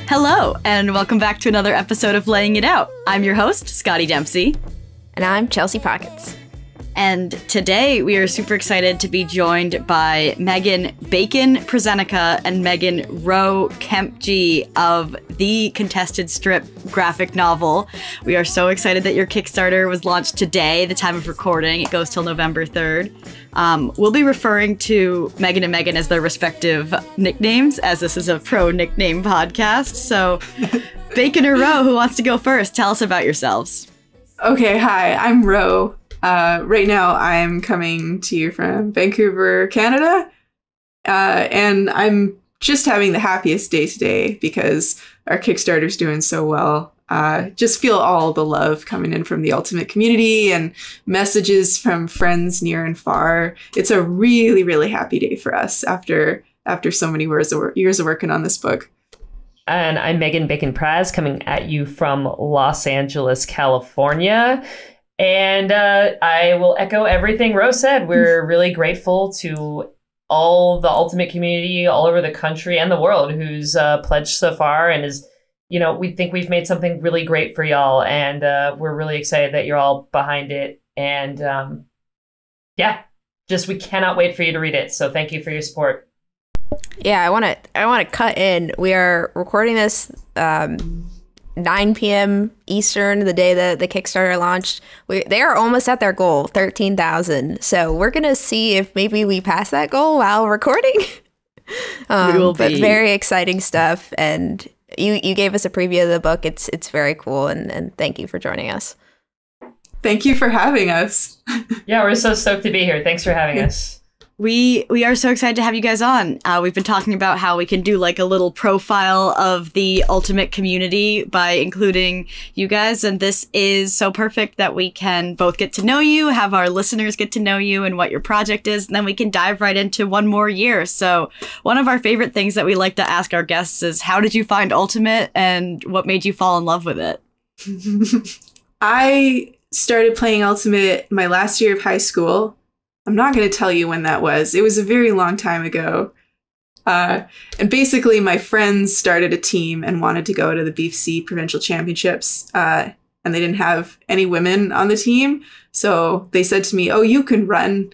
Hello, and welcome back to another episode of Laying It Out. I'm your host, Scotti Dempsey. And I'm Chelsea Pockets. And today we are super excited to be joined by Meghan Bacon Prazenica and Meghan Rowe Kemp-Gee of the Contested Strip graphic novel. We are so excited that your Kickstarter was launched today, the time of recording. It goes till November 3rd. We'll be referring to Meghan and Meghan as their respective nicknames, as this is a pro nickname podcast. So, Bacon or Rowe, who wants to go first? Tell us about yourselves. Okay, hi, I'm Rowe. Right now I'm coming to you from Vancouver, Canada, and I'm just having the happiest day today because our Kickstarter's doing so well. Just feel all the love coming in from the Ultimate community and messages from friends near and far. It's a really, really happy day for us after so many years of working on this book. And I'm Meghan Bacon Praz, coming at you from Los Angeles, California. And I will echo everything Rose said. We're really grateful to all the Ultimate community all over the country and the world who's pledged so far and is, you know, we think we've made something really great for y'all. And we're really excited that you're all behind it. And we cannot wait for you to read it. So thank you for your support. Yeah, I want to cut in. We are recording this 9 p.m. Eastern, the day that the Kickstarter launched. They are almost at their goal, 13,000. So we're going to see if maybe we pass that goal while recording. But very exciting stuff. And you gave us a preview of the book. It's very cool. And thank you for joining us. Thank you for having us. Yeah, we're so stoked to be here. Thanks for having us. We are so excited to have you guys on. We've been talking about how we can do like a little profile of the Ultimate community by including you guys. And this is so perfect that we can both get to know you, have our listeners get to know you and what your project is. And then we can dive right into one more year. So one of our favorite things that we like to ask our guests is, how did you find Ultimate and what made you fall in love with it? I started playing Ultimate my last year of high school. I'm not going to tell you when that was. It was a very long time ago. And basically, my friends started a team and wanted to go to the BFC provincial championships. And they didn't have any women on the team. So they said to me, "Oh, you can run."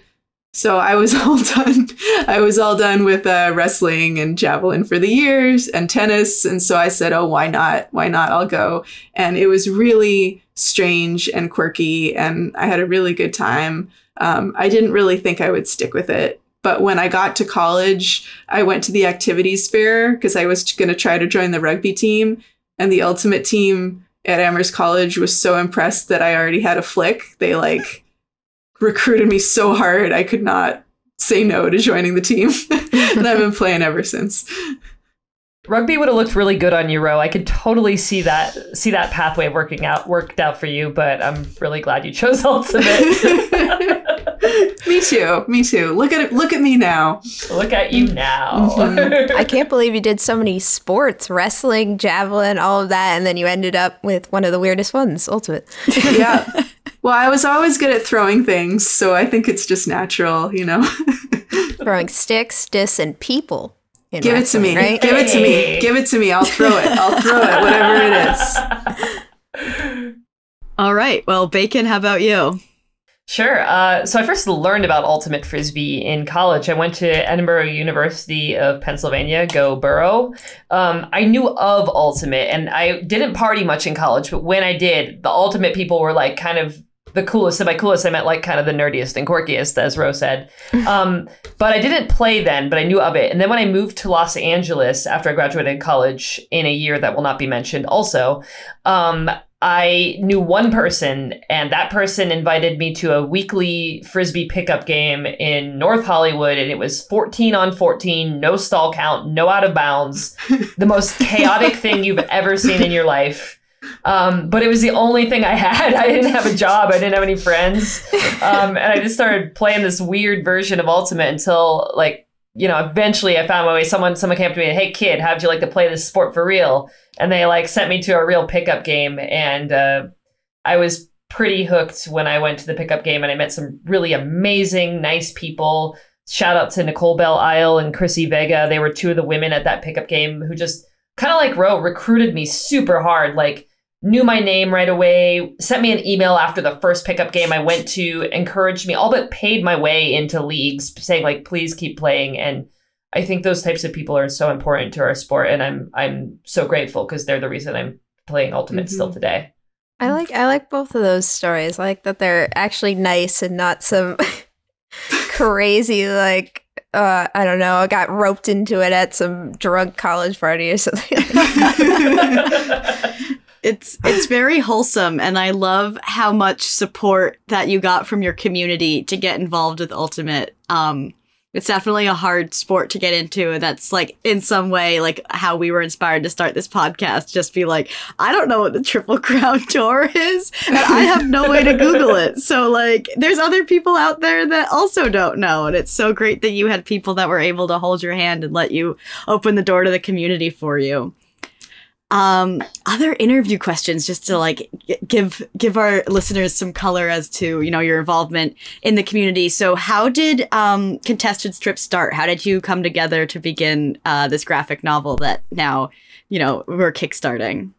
So I was all done. I was all done with wrestling and javelin for the years and tennis. And so I said, "Oh, why not? Why not? I'll go." And it was really strange and quirky. And I had a really good time. I didn't really think I would stick with it. But when I got to college, I went to the activities fair because I was going to try to join the rugby team. And the Ultimate team at Amherst College was so impressed that I already had a flick. They recruited me so hard I could not say no to joining the team. And I've been playing ever since. Rugby would have looked really good on you, Ro. I could totally see that pathway worked out for you, but I'm really glad you chose Ultimate. Me too. Look at me now. Look at you now. Mm-hmm. I can't believe you did so many sports, wrestling, javelin, all of that, and then you ended up with one of the weirdest ones, Ultimate. Yeah. Well, I was always good at throwing things, so I think it's just natural, you know. Throwing sticks, discs, and people. Give it to me. Right? Give it to me. Give it to me. I'll throw it. Whatever it is. All right. Well, Bacon, how about you? Sure. So I first learned about Ultimate Frisbee in college. I went to Edinburgh University of Pennsylvania, go Borough. I knew of Ultimate, and I didn't party much in college, but when I did, the Ultimate people were like kind of the coolest. And by coolest, I meant like kind of the nerdiest and quirkiest, as Rose said. But I didn't play then, but I knew of it. And then when I moved to Los Angeles after I graduated college in a year that will not be mentioned also, I knew one person, and that person invited me to a weekly Frisbee pickup game in North Hollywood, and it was 14 on 14, no stall count, no out of bounds, the most chaotic thing you've ever seen in your life. But it was the only thing I had. I didn't have a job. I didn't have any friends. And I just started playing this weird version of Ultimate until, like, you know, eventually I found my way. Someone came up to me and, "Hey, kid, how'd you like to play this sport for real?" And they like sent me to a real pickup game. And I was pretty hooked when I went to the pickup game, and I met some really amazing, nice people. Shout out to Nicole Bell Isle and Chrissy Vega. They were two of the women at that pickup game who just kind of like Ro, recruited me super hard, like knew my name right away, sent me an email after the first pickup game I went to, encouraged me, all but paid my way into leagues, saying like, please keep playing. And I think those types of people are so important to our sport. And I'm so grateful because they're the reason I'm playing Ultimate still today. I like both of those stories. I like that they're actually nice and not some crazy, like, I don't know, I got roped into it at some drunk college party or something. It's very wholesome, and I love how much support that you got from your community to get involved with Ultimate. It's definitely a hard sport to get into, and that's like in some way like how we were inspired to start this podcast. Just be like, I don't know what the Triple Crown Tour is, and I have no way to Google it. So like, there's other people out there that also don't know, and it's so great that you had people that were able to hold your hand and let you open the door to the community for you. Other interview questions, just to like give our listeners some color as to, you know, your involvement in the community. So how did Contested Strip start? How did you come together to begin this graphic novel that now, you know, we're kickstarting?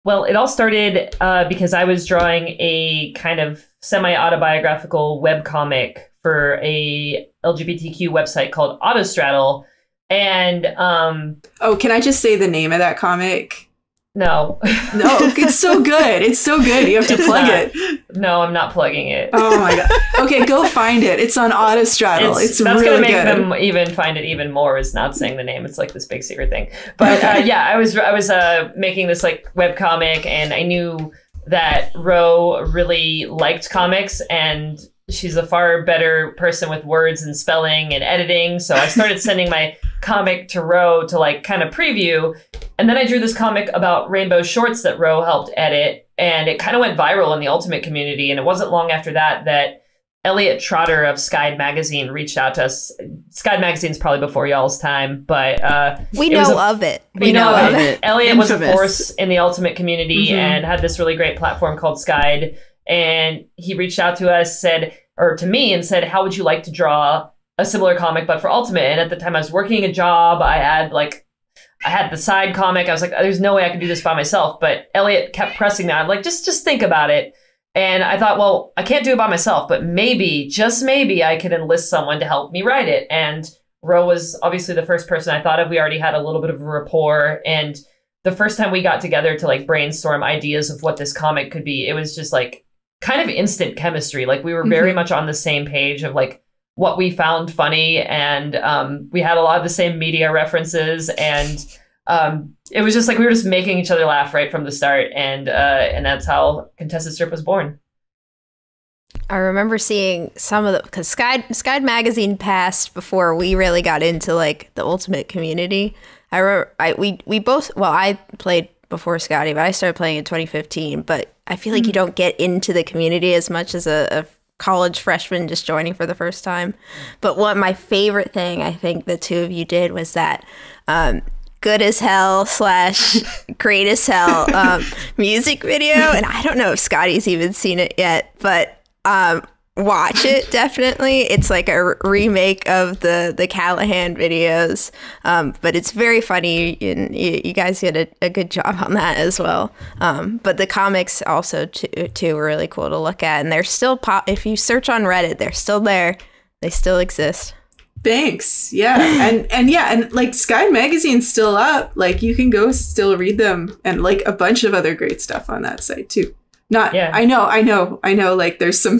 Well, it all started because I was drawing a kind of semi-autobiographical webcomic for a LGBTQ website called Autostraddle. And oh, can I just say the name of that comic? No. No, it's so good. It's so good. You have to plug it. No, I'm not plugging it. Oh my god. Okay, go find it. It's on Autostraddle. It's that's really gonna make good. them even find it even more, is not saying the name. It's like this big secret thing. But yeah, I was making this like webcomic, and I knew that Ro really liked comics, and she's a far better person with words and spelling and editing. So I started sending my comic to Ro to like kind of preview. And then I drew this comic about rainbow shorts that Ro helped edit. And it kind of went viral in the Ultimate community. And it wasn't long after that Elliot Trotter of Scotti magazine reached out to us. Scotti magazine's probably before y'all's time, but we know of it. We know of it. Elliot Infamous. was a force in the Ultimate community and had this really great platform called Scotti. And he reached out to us, to me, and said, how would you like to draw a similar comic, but for Ultimate? And at the time I was working a job. I had the side comic. I was like, there's no way I can do this by myself. But Elliot kept pressing that. I'm like, just think about it. And I thought, well, I can't do it by myself, but maybe, just maybe, I could enlist someone to help me write it. And Ro was obviously the first person I thought of. We already had a little bit of a rapport. And the first time we got together to like brainstorm ideas of what this comic could be, it was just like kind of instant chemistry. Like we were very much on the same page of like what we found funny, and we had a lot of the same media references, and it was just like we were just making each other laugh right from the start, and that's how Contested Strip was born. I remember seeing some of the, because Scotti magazine passed before we really got into like the Ultimate community. I remember I played before Scotti, but I started playing in 2015. But I feel like you don't get into the community as much as a college freshman just joining for the first time. But what my favorite thing I think the two of you did was that good as hell / great as hell music video. And I don't know if Scotty's even seen it yet, but watch it, definitely. It's like a remake of the Callahan videos, but it's very funny, and you guys did a good job on that as well. But the comics also too were really cool to look at, and they're still if you search on Reddit, they're still there. They still exist. Thanks. Yeah. And like Scotti magazine's still up. Like you can go still read them, and like a bunch of other great stuff on that site too. I know, like there's some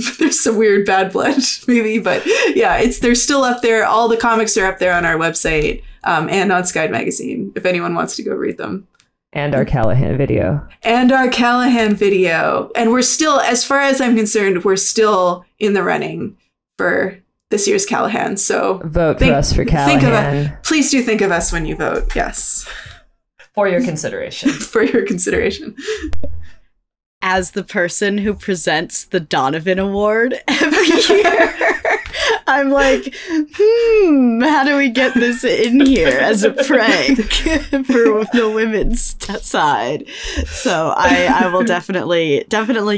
weird bad blood maybe, but yeah, they're still up there. All the comics are up there on our website, and on Scotti magazine, if anyone wants to go read them. And our Callahan video. And we're still, as far as I'm concerned, we're still in the running for this year's Callahan. So vote for us for Callahan. Please do think of us when you vote. Yes. For your consideration. For your consideration. as the person who presents the Donovan Award every year. I'm like, how do we get this in here as a prank for the women's side? So I will definitely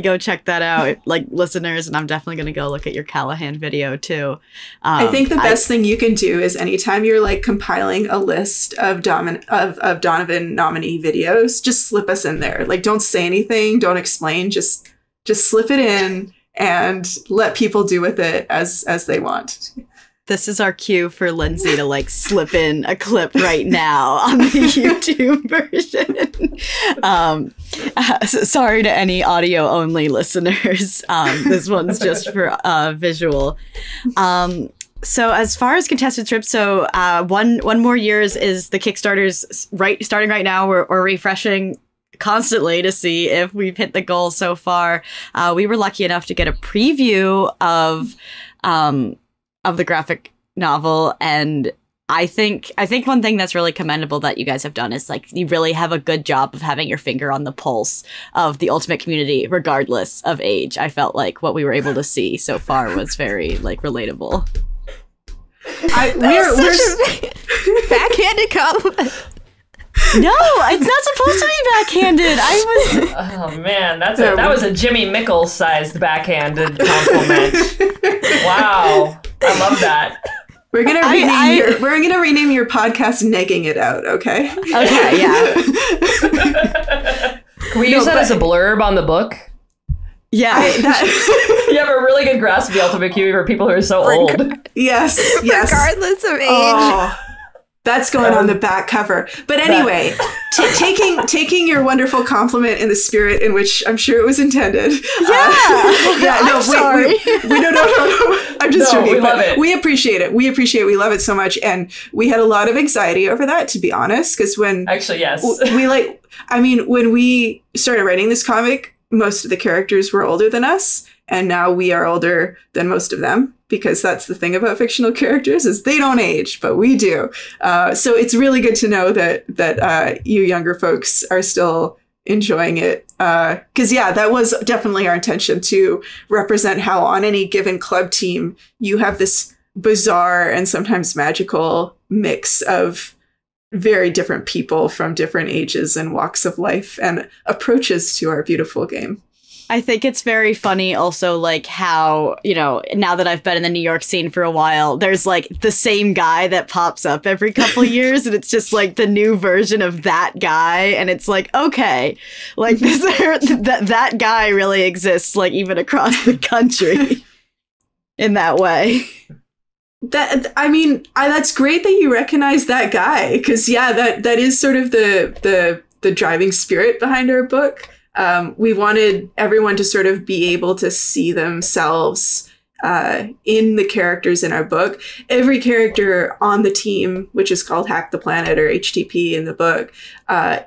go check that out, like, listeners, and I'm definitely going to go look at your Callahan video too. I think the best thing you can do is anytime you're like compiling a list of Donovan nominee videos, just slip us in there. Like, don't say anything, don't explain, just slip it in and let people do with it as they want. This is our cue for Lindsay to like slip in a clip right now on the YouTube version. Sorry to any audio only listeners. This one's just for visual. So as far as Contested Strip, so one more years is the Kickstarter's starting right now. We're refreshing constantly to see if we've hit the goal so far. We were lucky enough to get a preview of the graphic novel, and I think one thing that's really commendable that you guys have done is like you really have a good job of having your finger on the pulse of the Ultimate community regardless of age. I felt like what we were able to see so far was very like relatable. We're backhanded compliment. No, it's not supposed to be backhanded. Oh man, that was a Jimmy Mickles sized backhanded compliment. Wow, I love that. We're gonna rename your podcast "Negging It Out." Okay. Okay. Yeah. Can we use that as a blurb on the book? Yeah. You have a really good grasp of the Ultimate community for people who are so old. Yes. Regardless of age. Oh. That's going on the back cover. But anyway, taking your wonderful compliment in the spirit in which I'm sure it was intended. I'm sorry. No. I'm just joking. We love it. We appreciate it. We love it so much. And we had a lot of anxiety over that, to be honest, because Actually, yes. When we started writing this comic, most of the characters were older than us. And now we are older than most of them, because that's the thing about fictional characters is they don't age, but we do. So it's really good to know that you younger folks are still enjoying it. Because, that was definitely our intention to represent how on any given club team, you have this bizarre and sometimes magical mix of very different people from different ages and walks of life and approaches to our beautiful game. I think it's very funny also, like, how, now that I've been in the New York scene for a while, there's, like, the same guy that pops up every couple years, and it's just, like, the new version of that guy, and it's like, okay, like, that guy really exists, like, even across the country in that way. That's great that you recognize that guy, because, that is sort of the driving spirit behind our book. We wanted everyone to sort of be able to see themselves in the characters in our book. Every character on the team, which is called Hack the Planet or HTP in the book,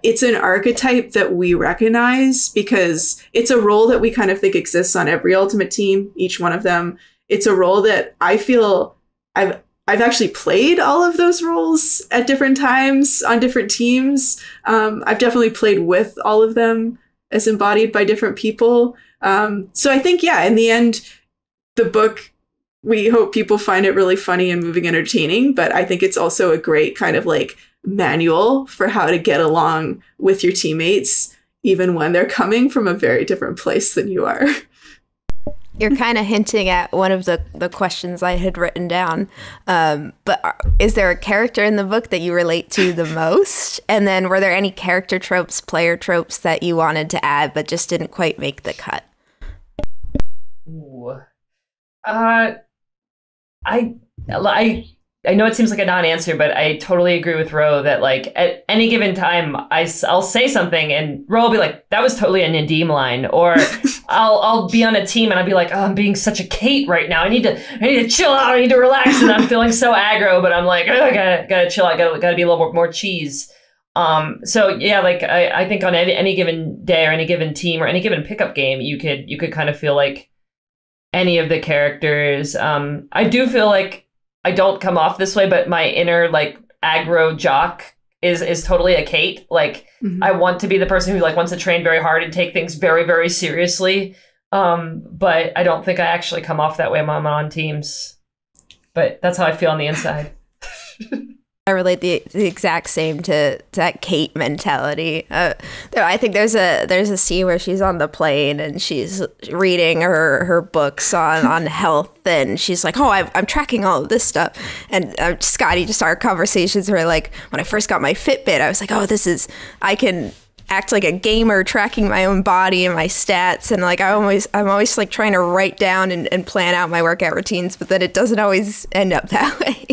it's an archetype that we recognize because it's a role that we kind of think exists on every Ultimate team, each one of them. It's a role that I feel I've actually played all of those roles at different times on different teams. I've definitely played with all of them as embodied by different people. So I think, in the end, the book, we hope people find it really funny and moving and entertaining, but I think it's also a great kind of like manual for how to get along with your teammates, even when they're coming from a very different place than you are. You're kind of hinting at one of the questions I had written down. But is there a character in the book that you relate to the most? And then were there any character tropes, player tropes that you wanted to add but just didn't quite make the cut? Ooh. I know it seems like a non-answer, but I totally agree with Ro that, like, at any given time, I'll say something and Ro will be like, that was totally a Nadim line. Or I'll be on a team and I'll be like, oh, I'm being such a Kate right now. I need to chill out. I need to relax. And I'm feeling so aggro, but I'm like, oh, I gotta chill out. Gotta be a little more cheese. I think on any given day or any given team or any given pickup game, you could kind of feel like any of the characters. I do feel like I don't come off this way, but my inner like aggro jock is totally a Kate. Like, I want to be the person who like wants to train very hard and take things very, very seriously. But I don't think I actually come off that way when I'm on teams. But that's how I feel on the inside. I relate the exact same to that Kate mentality. I think there's a scene where she's on the plane and she's reading her books on health, and she's like, "Oh, I'm tracking all of this stuff." And Scotti, just our conversations were like, when I first got my Fitbit, I was like, "Oh, I can act like a gamer tracking my own body and my stats." And like I'm always like trying to write down and plan out my workout routines, but then it doesn't always end up that way.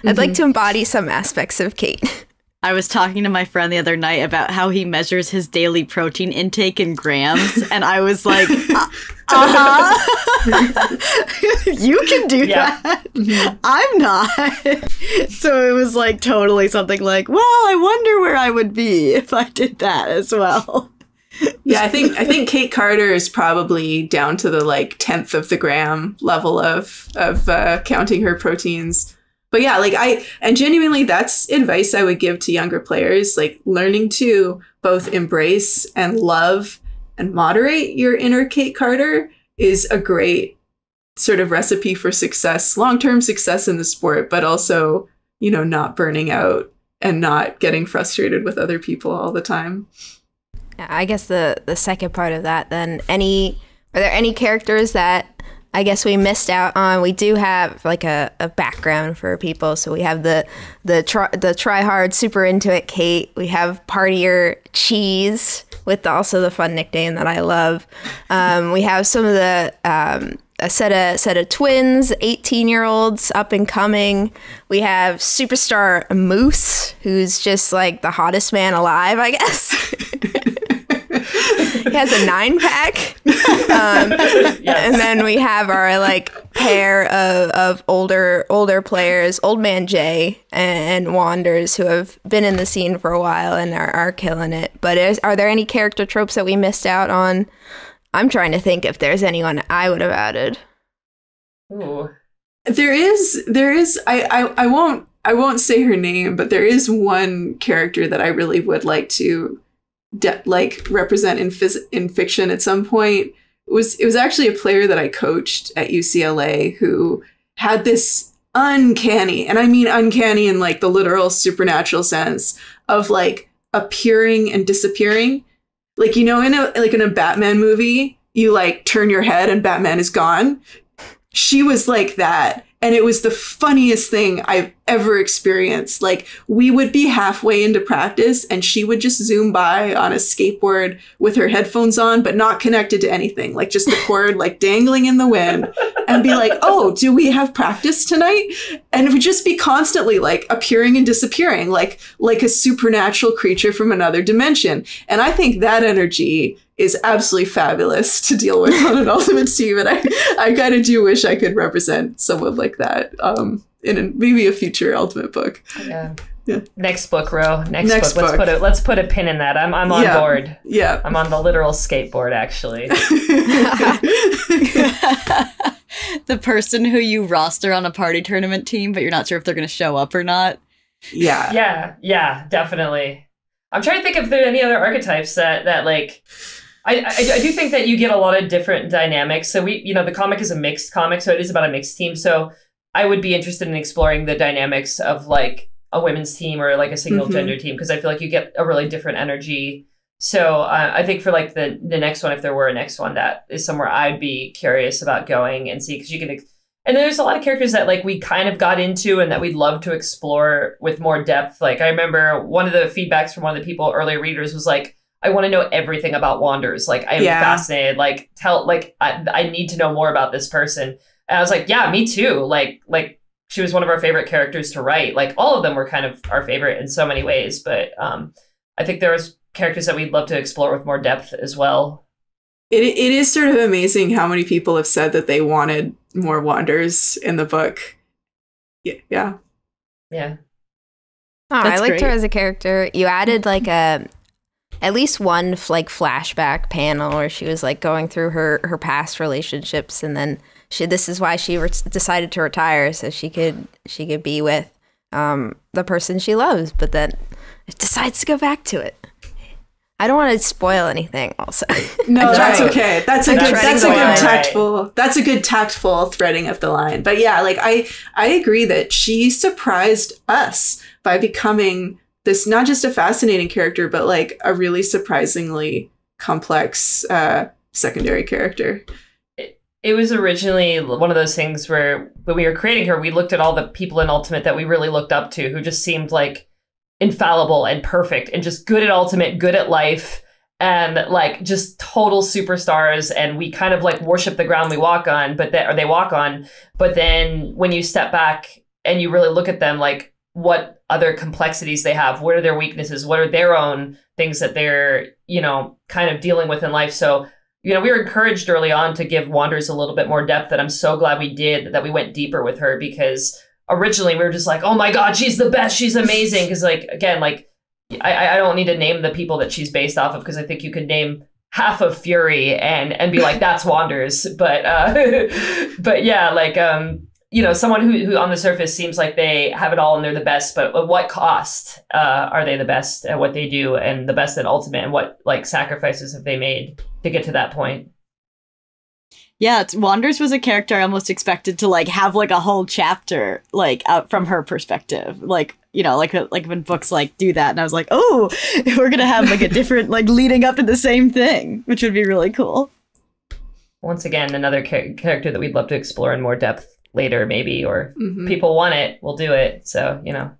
I'd like to embody some aspects of Kate. I was talking to my friend the other night about how he measures his daily protein intake in grams, and I was like, you can do that. I'm not. So it was like totally something like, well, I wonder where I would be if I did that as well. Yeah, I think Kate Carter is probably down to the like 10th of the gram level of counting her proteins. But yeah, like and genuinely, that's advice I would give to younger players, like learning to both embrace and love and moderate your inner Kate Carter is a great sort of recipe for success, long-term success in the sport, but also, you know, not burning out and not getting frustrated with other people all the time. I guess the second part of that, then, are there any characters that I guess we missed out on? We do have like a background for people. So we have the try hard, super into it Kate. We have partier Cheese with also the fun nickname that I love. We have some of the a set of twins, 18-year-olds up and coming. We have superstar Moose, who's just like the hottest man alive, I guess. He has a 9-pack. Yes. And then we have our like pair of older players, Old Man Jay and Wanders, who have been in the scene for a while and are killing it. But are there any character tropes that we missed out on? I'm trying to think if there's anyone I would have added. Ooh. There is I won't say her name, but there is one character that I really would like to represent in fiction at some point. It was actually a player that I coached at UCLA who had this uncanny, and I mean uncanny in like the literal supernatural sense of like appearing and disappearing. Like, you know, in a Batman movie, you like turn your head and Batman is gone. She was like that. And it was the funniest thing I've ever experienced. Like, we would be halfway into practice and she would just zoom by on a skateboard with her headphones on, but not connected to anything. Like, just the cord, like, dangling in the wind, and be like, "Oh, do we have practice tonight?" And it would just be constantly, like, appearing and disappearing, like a supernatural creature from another dimension. And I think that energy is absolutely fabulous to deal with on an Ultimate team. And I kind of do wish I could represent someone like that in maybe a future Ultimate book. Yeah. Yeah. Next book, Ro. Next book. Let's put a pin in that. I'm on board. Yeah. I'm on the literal skateboard, actually. The person who you roster on a party tournament team, but you're not sure if they're going to show up or not. Yeah. Yeah, definitely. I'm trying to think if there are any other archetypes that like, I do think that you get a lot of different dynamics. So the comic is a mixed comic, so it is about a mixed team. So I would be interested in exploring the dynamics of like a women's team or like a single gender team, because I feel like you get a really different energy. So I think for like the next one, if there were a next one, that is somewhere I'd be curious about going and see, because you can. And there's a lot of characters that like we kind of got into and that we'd love to explore with more depth. Like I remember one of the feedbacks from one of the people, early readers, was like, "I want to know everything about Wanders. Like I am fascinated. Like I need to know more about this person." And I was like, "Yeah, me too." Like she was one of our favorite characters to write. Like all of them were kind of our favorite in so many ways. But I think there was characters that we'd love to explore with more depth as well. It is sort of amazing how many people have said that they wanted more Wanders in the book. Yeah. Oh, I liked her as a character. You added like at least one like flashback panel where she was like going through her past relationships, and then this is why she decided to retire, so she could be with the person she loves. But then decides to go back to it. I don't want to spoil anything also. No, that's okay. That's a good tactful threading of the line. But yeah, like I agree that she surprised us by becoming this, not just a fascinating character, but like a really surprisingly complex secondary character. It was originally one of those things where when we were creating her, we looked at all the people in Ultimate that we really looked up to, who just seemed like infallible and perfect and just good at Ultimate, good at life, and like just total superstars. And we kind of like worship the ground we walk on, they walk on. But then when you step back and you really look at them, like what other complexities they have, what are their weaknesses, what are their own things that they're, you know, kind of dealing with in life. So, you know, we were encouraged early on to give Wanderers a little bit more depth, and I'm so glad we did, that we went deeper with her, because originally we were just like, oh my God, she's the best, she's amazing. Because like, again, like I don't need to name the people that she's based off of, because I think you could name half of Fury and be like, that's Wanderers. But but yeah, like you know, someone who on the surface seems like they have it all and they're the best, but at what cost are they the best at what they do and the best at Ultimate, and what like sacrifices have they made to get to that point? Yeah, Wanderers was a character I almost expected to like have like a whole chapter like out from her perspective, like, you know, like when books like do that, and I was like, oh, we're gonna have like a different like leading up to the same thing, which would be really cool. Once again, another character that we'd love to explore in more depth later, maybe, or people want it, we'll do it. So, you know.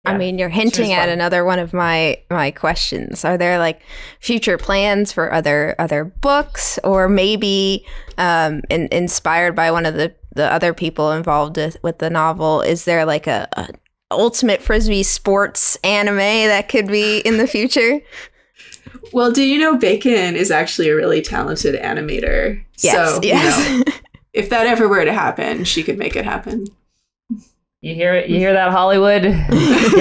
Yeah. I mean, you're hinting at another one of my questions. Are there like future plans for other books, or maybe inspired by one of the other people involved with the novel? Is there like a Ultimate Frisbee sports anime that could be in the future? Well, do you know Bacon is actually a really talented animator? Yes, so, yes. You know, if that ever were to happen, she could make it happen. You hear it? You hear that, Hollywood? Give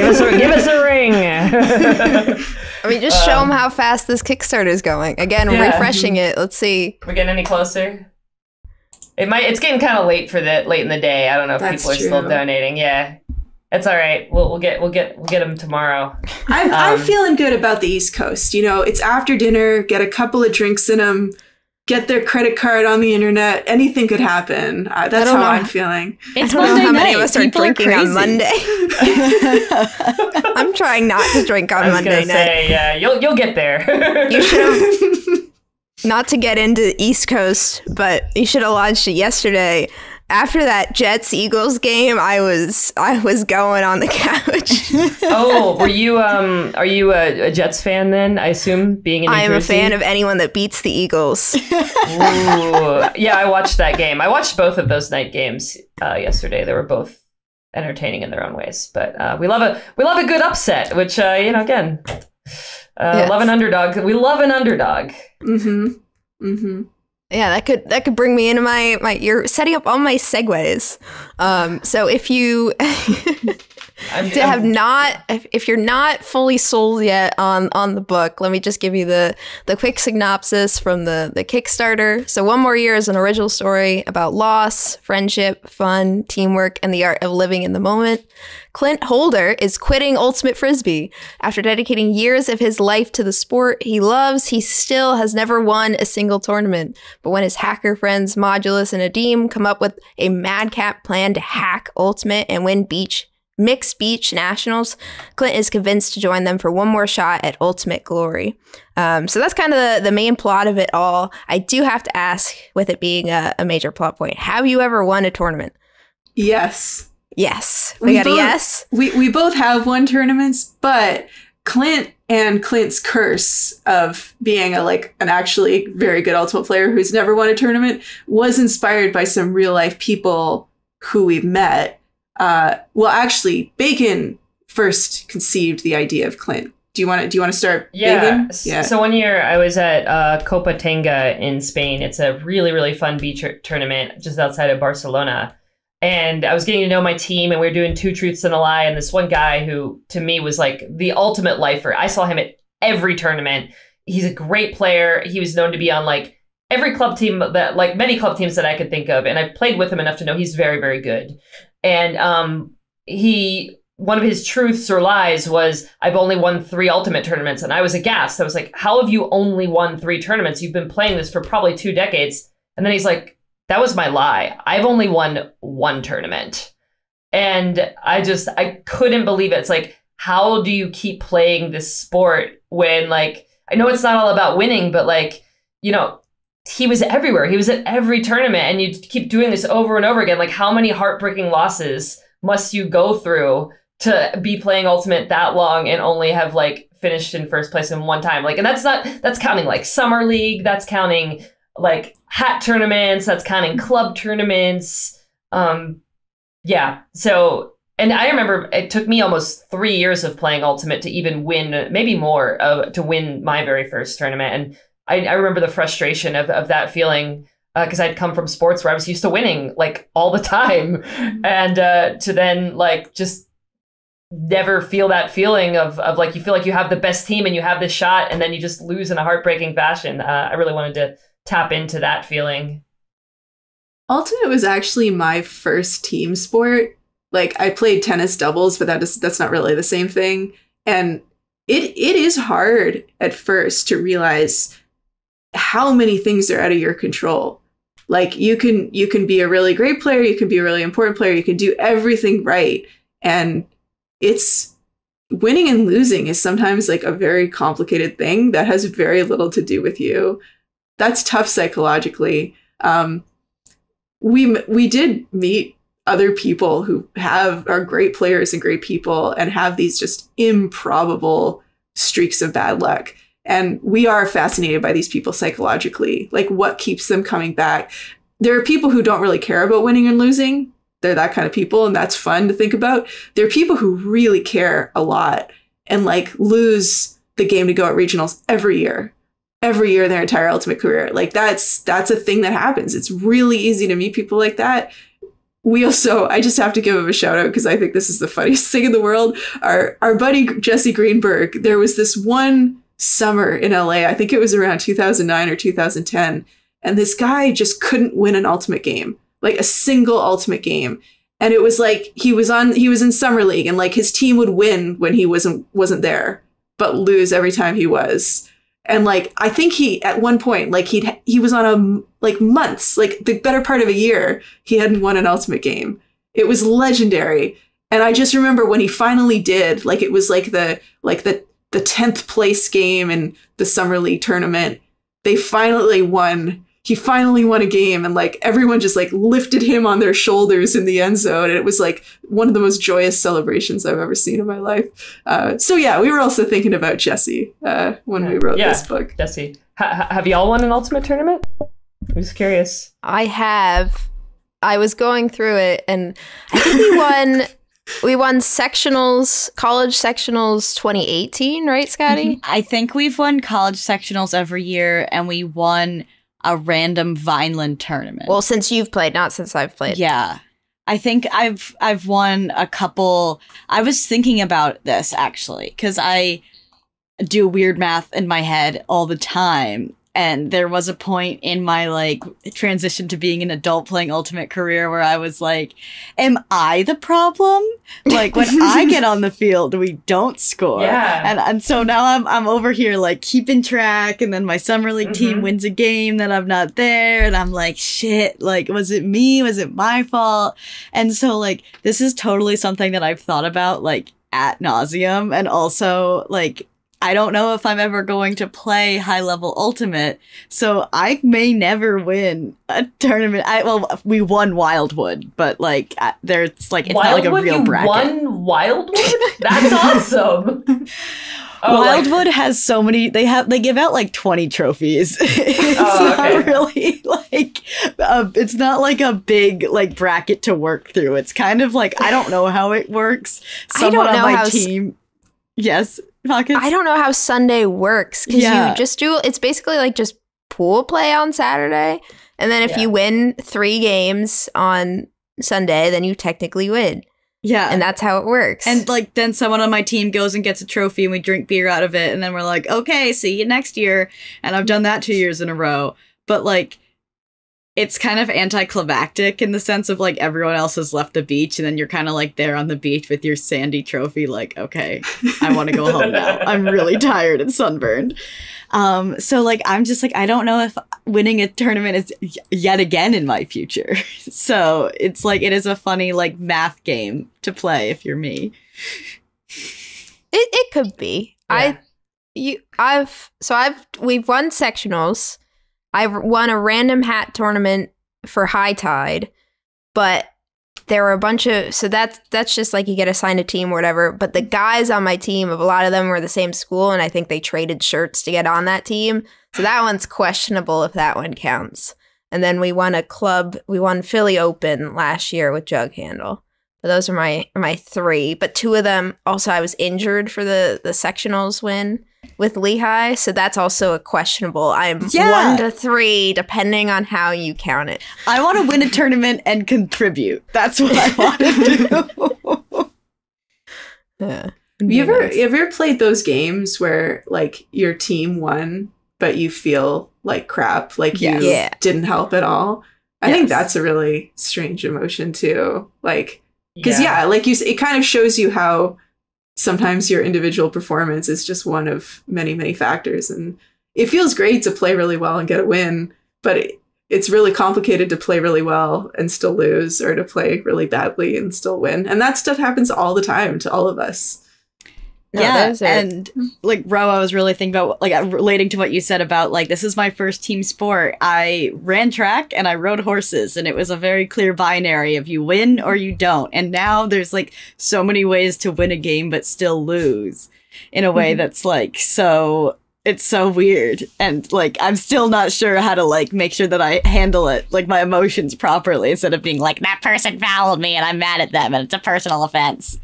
us a ring. I mean, just show them how fast this Kickstarter is going. Again, refreshing it. Let's see. We're getting any closer? It's getting kind of late in the day. I don't know if people are still donating. Yeah, it's all right. We'll get them tomorrow. I'm feeling good about the East Coast. You know, it's after dinner. Get a couple of drinks in them. Get their credit card on the internet. Anything could happen. That's how I'm feeling. It's Monday night. How many of us are drinking on Monday? I'm trying not to drink on Monday night. Yeah, you'll get there. You should have, not to get into East Coast, but you should have launched it yesterday. After that Jets-Eagles game, I was going on the couch. Oh, are you a Jets fan then? I assume, being in New Jersey? I am a fan of anyone that beats the Eagles. Ooh. Yeah, I watched that game. I watched both of those night games yesterday. They were both entertaining in their own ways. But we love a good upset, which again, yes. Love an underdog. We love an underdog. Mm-hmm. Mm-hmm. Yeah, that could bring me into my you're setting up all my segues. So if you if you're not fully sold yet on the book, let me just give you the quick synopsis from the Kickstarter. So One More Year is an original story about loss, friendship, fun, teamwork, and the art of living in the moment. Clint Holder is quitting Ultimate Frisbee. After dedicating years of his life to the sport he loves, he still has never won a single tournament. But when his hacker friends Modulus and Adim come up with a madcap plan to hack Ultimate and win Mixed Beach Nationals, Clint is convinced to join them for one more shot at Ultimate Glory. So that's kind of the main plot of it all. I do have to ask, with it being a major plot point, have you ever won a tournament? Yes. Yes. We got a yes? We both have won tournaments, but Clint and Clint's curse of being an actually very good Ultimate player who's never won a tournament was inspired by some real life people who we've met. Well, actually, Bacon first conceived the idea of Clint. Do you want to start? Yeah. Bacon? Yeah. So one year I was at Copa Tenga in Spain. It's a really, really fun beach tournament just outside of Barcelona. And I was getting to know my team, and we were doing 2 truths and a lie. And this one guy who, to me, was like the ultimate lifer. I saw him at every tournament. He's a great player. He was known to be on every club team many club teams that I could think of. And I've played with him enough to know he's very, very good. And he one of his truths or lies was, I've only won 3 Ultimate tournaments. And I was aghast. I was like, how have you only won 3 tournaments? You've been playing this for probably 2 decades. And then he's like, that was my lie. I've only won 1 tournament. And I couldn't believe it. It's like, how do you keep playing this sport when, like, I know it's not all about winning, but like, you know, he was everywhere. He was at every tournament, and you keep doing this over and over again. Like, how many heartbreaking losses must you go through to be playing Ultimate that long and only have like finished in first place in 1 time? Like, and that's counting like Summer League, that's counting like hat tournaments, that's counting club tournaments. Yeah. So, and I remember it took me almost 3 years of playing Ultimate to even win, maybe more, to win my very first tournament. And I remember the frustration of that feeling, because I'd come from sports where I was used to winning like all the time, and to then like just never feel that feeling of like, you feel like you have the best team and you have this shot, and then you just lose in a heartbreaking fashion. I really wanted to tap into that feeling. Ultimate was actually my first team sport. Like, I played tennis doubles, but that's not really the same thing. And it is hard at first to realize how many things are out of your control. Like, you can be a really great player, you can be a really important player, you can do everything right. And it's winning and losing is sometimes like a very complicated thing that has very little to do with you. That's tough psychologically. We did meet other people who are great players and great people and have these just improbable streaks of bad luck. And we are fascinated by these people psychologically, like what keeps them coming back. There are people who don't really care about winning and losing. They're that kind of people, and that's fun to think about. There are people who really care a lot and like lose the game to go at regionals every year their entire Ultimate career. Like, that's a thing that happens. It's really easy to meet people like that. We also, I just have to give him a shout out because I think this is the funniest thing in the world. Our buddy Jesse Greenberg, there was this one summer in LA, I think it was around 2009 or 2010, and this guy just couldn't win an Ultimate game, like a single Ultimate game. And it was like he was in Summer League, and like his team would win when he wasn't there, but lose every time he was. And like, I think he, at one point, like he was on months, like the better part of a year, he hadn't won an Ultimate game. It was legendary. And I just remember when he finally did, like, it was like the 10th place game in the Summer League tournament. He finally won a game, and like everyone just like lifted him on their shoulders in the end zone. And it was like one of the most joyous celebrations I've ever seen in my life. So yeah, we were also thinking about Jesse when we wrote this book. Jesse, have y'all won an Ultimate tournament? I'm just curious. I have. I was going through it, and I think we won sectionals, college sectionals 2018, right, Scotty? I think we've won college sectionals every year, and we won a random Vineland tournament. Well, since you've played, not since I've played. Yeah. I think I've won a couple. I was thinking about this actually, because I do weird math in my head all the time. And there was a point in my like transition to being an adult playing Ultimate career where I was like, am I the problem? Like, when I get on the field, we don't score. Yeah. And so now I'm over here like keeping track, and then my Summer League team wins a game that I'm not there, and I'm like, shit, like, was it me? Was it my fault? And so like, this is totally something that I've thought about like ad nauseum, and also like, I don't know if I'm ever going to play high-level Ultimate, so I may never win a tournament. Well, we won Wildwood, but like, it's not like a real bracket. Won Wildwood? That's awesome. Wildwood has so many. They give out like 20 trophies. It's not really like it's not like a big like bracket to work through. It's kind of like, I don't know how it works. Someone on my team, yes. Pockets? I don't know how Sunday works, because you just do, it's basically like just pool play on Saturday, and then if you win 3 games on Sunday, then you technically win. Yeah. And that's how it works. And like, then someone on my team goes and gets a trophy, and we drink beer out of it, and then we're like, okay, see you next year. And I've done that 2 years in a row. But like, it's kind of anticlimactic in the sense of like everyone else has left the beach and then you're kind of like there on the beach with your sandy trophy like, okay, I want to go home now. I'm really tired and sunburned. So like I'm just like I don't know if winning a tournament is yet again in my future. So it's like it is a funny like math game to play if you're me. It could be. Yeah. We've won sectionals. I've won a random hat tournament for High Tide, but there were a bunch of, so that's just like you get assigned a team or whatever, but the guys on my team, a lot of them were the same school, and I think they traded shirts to get on that team. So that one's questionable if that one counts. And then we won Philly Open last year with Jug Handle. But those are my three, but two of them, also I was injured for the sectionals win with Lehigh, so that's also a questionable. I'm 1 to 3, depending on how you count it. I want to win a tournament and contribute. That's what I want to do. Yeah. Have you ever played those games where like your team won, but you feel like crap, like you didn't help at all? I think that's a really strange emotion too. Like, because like you say, it kind of shows you how sometimes your individual performance is just one of many, many factors. And it feels great to play really well and get a win, but it's really complicated to play really well and still lose, or to play really badly and still win. And that stuff happens all the time to all of us. No, and like Ro, I was really thinking about like relating to what you said about like this is my first team sport. I ran track and I rode horses, and it was a very clear binary of you win or you don't. And now there's like so many ways to win a game but still lose in a way that's like it's so weird. And like I'm still not sure how to like make sure that I handle it like my emotions properly instead of being like that person fouled me and I'm mad at them and it's a personal offense.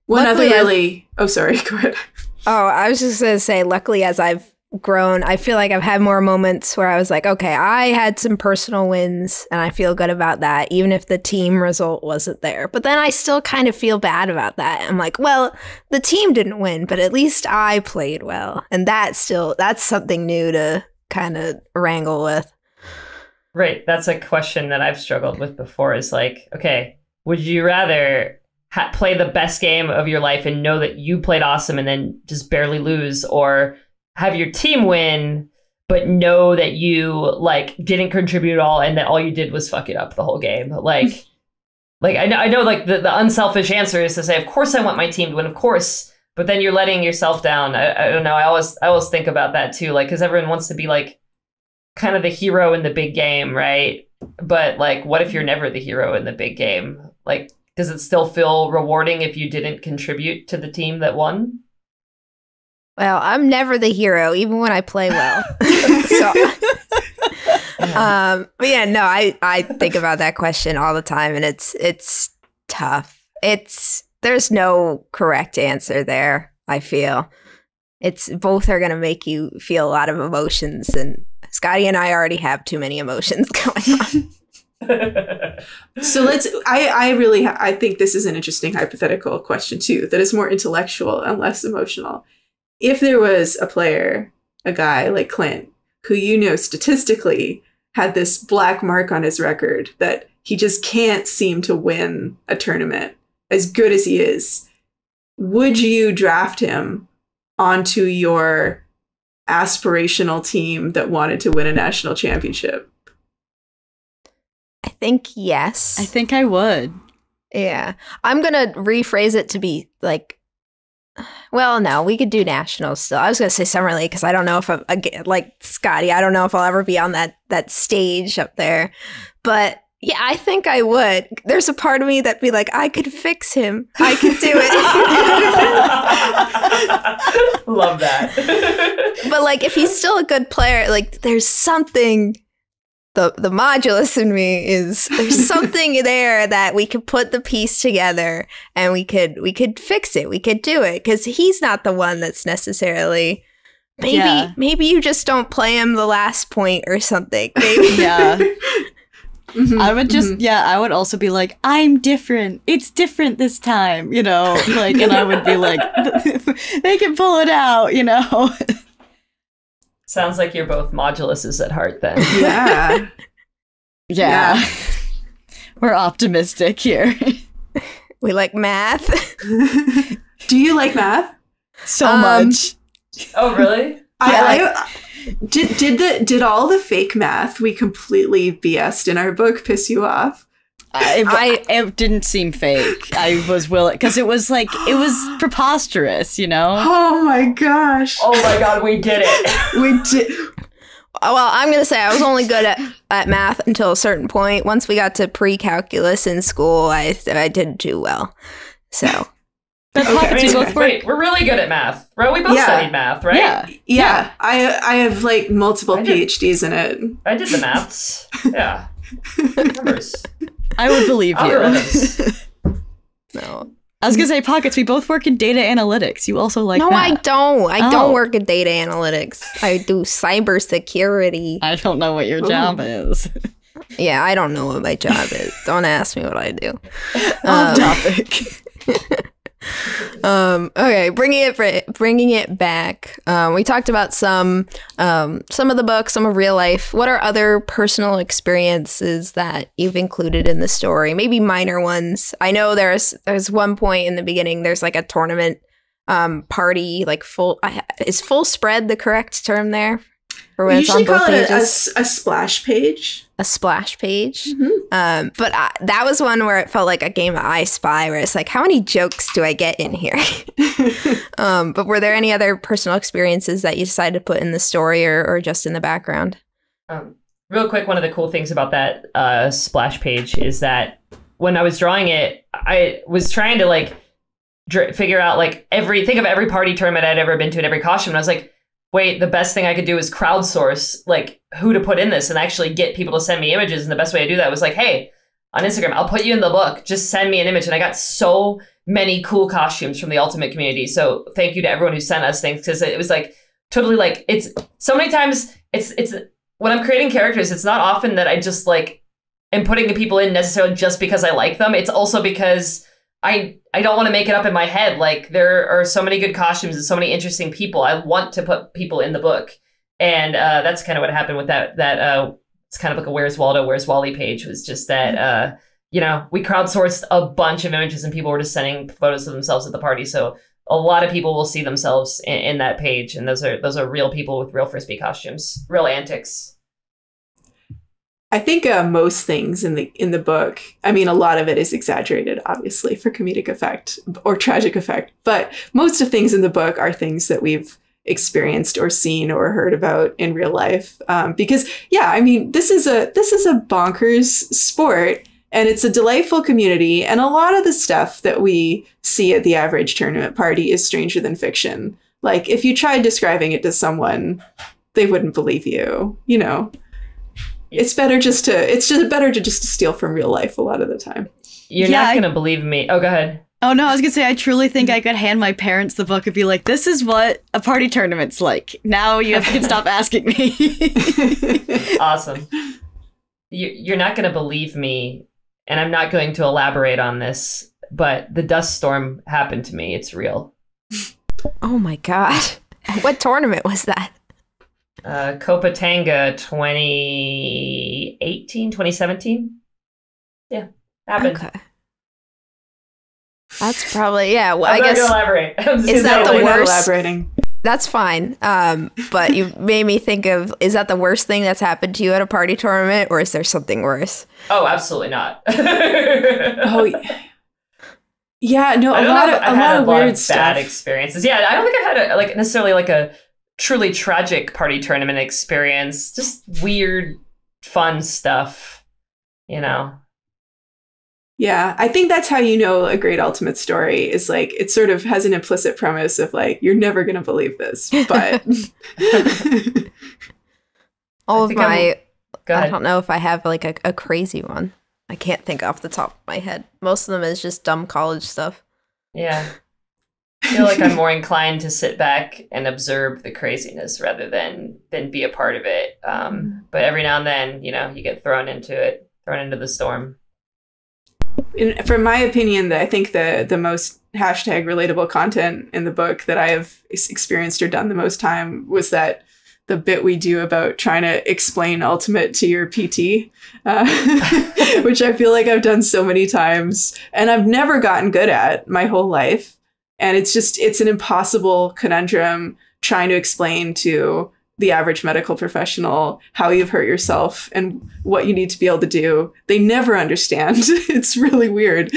One other really... Oh, sorry. Go ahead. Oh, I was just going to say, luckily, as I've grown, I feel like I've had more moments where I was like, okay, I had some personal wins, and I feel good about that, even if the team result wasn't there. But then I still kind of feel bad about that. I'm like, well, the team didn't win, but at least I played well. And that's something new to kind of wrangle with. Right. That's a question that I've struggled with before, is like, okay, would you rather play the best game of your life and know that you played awesome and then just barely lose, or have your team win but know that you like didn't contribute at all and that all you did was fuck it up the whole game? Like I know like the unselfish answer is to say, of course I want my team to win, of course, but then you're letting yourself down. I don't know. I always think about that too, like, because everyone wants to be like kind of the hero in the big game, right? But like, what if you're never the hero in the big game? Like, does it still feel rewarding if you didn't contribute to the team that won? Well, I'm never the hero, even when I play well. But yeah, no, I think about that question all the time, and it's tough. There's no correct answer there, I feel. Both are going to make you feel a lot of emotions, and Scotti and I already have too many emotions going on. So I think this is an interesting hypothetical question too, that is more intellectual and less emotional. If there was a player, a guy like Clint, who statistically had this black mark on his record that he just can't seem to win a tournament as good as he is, would you draft him onto your aspirational team that wanted to win a national championship? I think yes. I think I would. Yeah. I'm going to rephrase it to be like, well, no, we could do nationals still. I was going to say Summer League because I don't know if I'm, like Scotti, I don't know if I'll ever be on that stage up there. But yeah, I think I would. There's a part of me that'd be like, I could fix him. I could do it. Love that. But like, if he's still a good player, like there's something... The modulus in me is there's something there that we could put the piece together and we could fix it. We could do it because he's not the one that's necessarily. Maybe you just don't play him the last point or something. Maybe. Yeah. I would just I would also be like, I'm different. It's different this time, like, and I would be like, they can pull it out, Sounds Sounds like you're both moduluses at heart then. Yeah. Yeah. We're optimistic here. We like math. Do you like math? So much. Oh, really? Did all the fake math we completely BS'd in our book piss you off? It didn't seem fake. I was willing, because it was preposterous, you know? Oh my gosh. Oh my god, we did it. We did. Well, I'm going to say I was only good at math until a certain point. Once we got to pre-calculus in school, I didn't do well. So. But Okay. Wait, we're really good at math, right? We both studied math, right? Yeah. I have like multiple PhDs in it. I did the maths. Yeah. Numbers. I would believe you. Algorithms. No. I was going to say, Pockets, we both work in data analytics. You also like No, math. I don't. I Oh. don't work in data analytics. I do cybersecurity. I don't know what your job is. Yeah, I don't know what my job is. Don't ask me what I do. Off topic. Okay, bringing it back. We talked about some of the book, some of real life. What are other personal experiences that you've included in the story? Maybe minor ones. I know there's one point in the beginning. There's like a tournament party, like full. Is full spread the correct term there? For when We it's on usually both call it pages? a splash page. A splash page. Mm-hmm. But that was one where it felt like a game of I Spy, where it's like, how many jokes do I get in here? But were there any other personal experiences that you decided to put in the story or just in the background? Real quick, one of the cool things about that splash page is that when I was drawing it, I was trying to like figure out like think of every party tournament I'd ever been to and every costume. And I was like, wait, the best thing I could do is crowdsource like who to put in this and actually get people to send me images. And the best way to do that was like, hey, on Instagram, I'll put you in the book. Just send me an image. And I got so many cool costumes from the Ultimate community. So thank you to everyone who sent us things, because it was like totally like, it's so many times it's when I'm creating characters, it's not often that I just like am putting the people in necessarily just because I like them. It's also because I don't want to make it up in my head. Like there are so many good costumes and so many interesting people. I want to put people in the book. And that's kind of what happened with that it's kind of like a Where's Waldo, Where's Wally page, was just that, we crowdsourced a bunch of images and people were just sending photos of themselves at the party. So a lot of people will see themselves in that page. And those are real people with real Frisbee costumes, real antics. I think most things in the book, I mean, a lot of it is exaggerated, obviously, for comedic effect or tragic effect. But most of things in the book are things that we've experienced or seen or heard about in real life. Because, yeah, I mean, this is a bonkers sport, and it's a delightful community. And a lot of the stuff that we see at the average tournament party is stranger than fiction. Like, if you tried describing it to someone, they wouldn't believe you, you know. It's better just to steal from real life a lot of the time. You're not going to believe me. Oh, go ahead. Oh, no, I was going to say, I truly think I could hand my parents the book and be like, this is what a party tournament's like. Now you can stop asking me. Awesome. You're not going to believe me, and I'm not going to elaborate on this, but the dust storm happened to me. It's real. Oh my God. What tournament was that? Copatanga 2018, 2017. Yeah, happened. Okay. That's probably, yeah. Well, I'm I guess. not gonna elaborate. Is that the We're not worst? elaborating. That's fine. But you made me think of, is that the worst thing that's happened to you at a party tournament, or is there something worse? Oh, absolutely not. Oh, yeah. No, I a don't lot know of if I've had a lot weird of stuff. bad experiences. Yeah, I don't think I've had necessarily like a truly tragic party tournament experience. Just weird, fun stuff, you know. Yeah, I think that's how you know a great ultimate story is like it sort of has an implicit premise of like you're never going to believe this, but All of my, Go I ahead. don't know if I have like a crazy one. I can't think off the top of my head. Most of them is just dumb college stuff. Yeah. I feel like I'm more inclined to sit back and observe the craziness rather than be a part of it. But every now and then, you know, you get thrown into the storm. from my opinion, I think the most hashtag relatable content in the book that I have experienced or done the most time was that the bit we do about trying to explain Ultimate to your PT, which I feel like I've done so many times and I've never gotten good at my whole life. And it's an impossible conundrum trying to explain to the average medical professional how you've hurt yourself and what you need to be able to do. They never understand. It's really weird.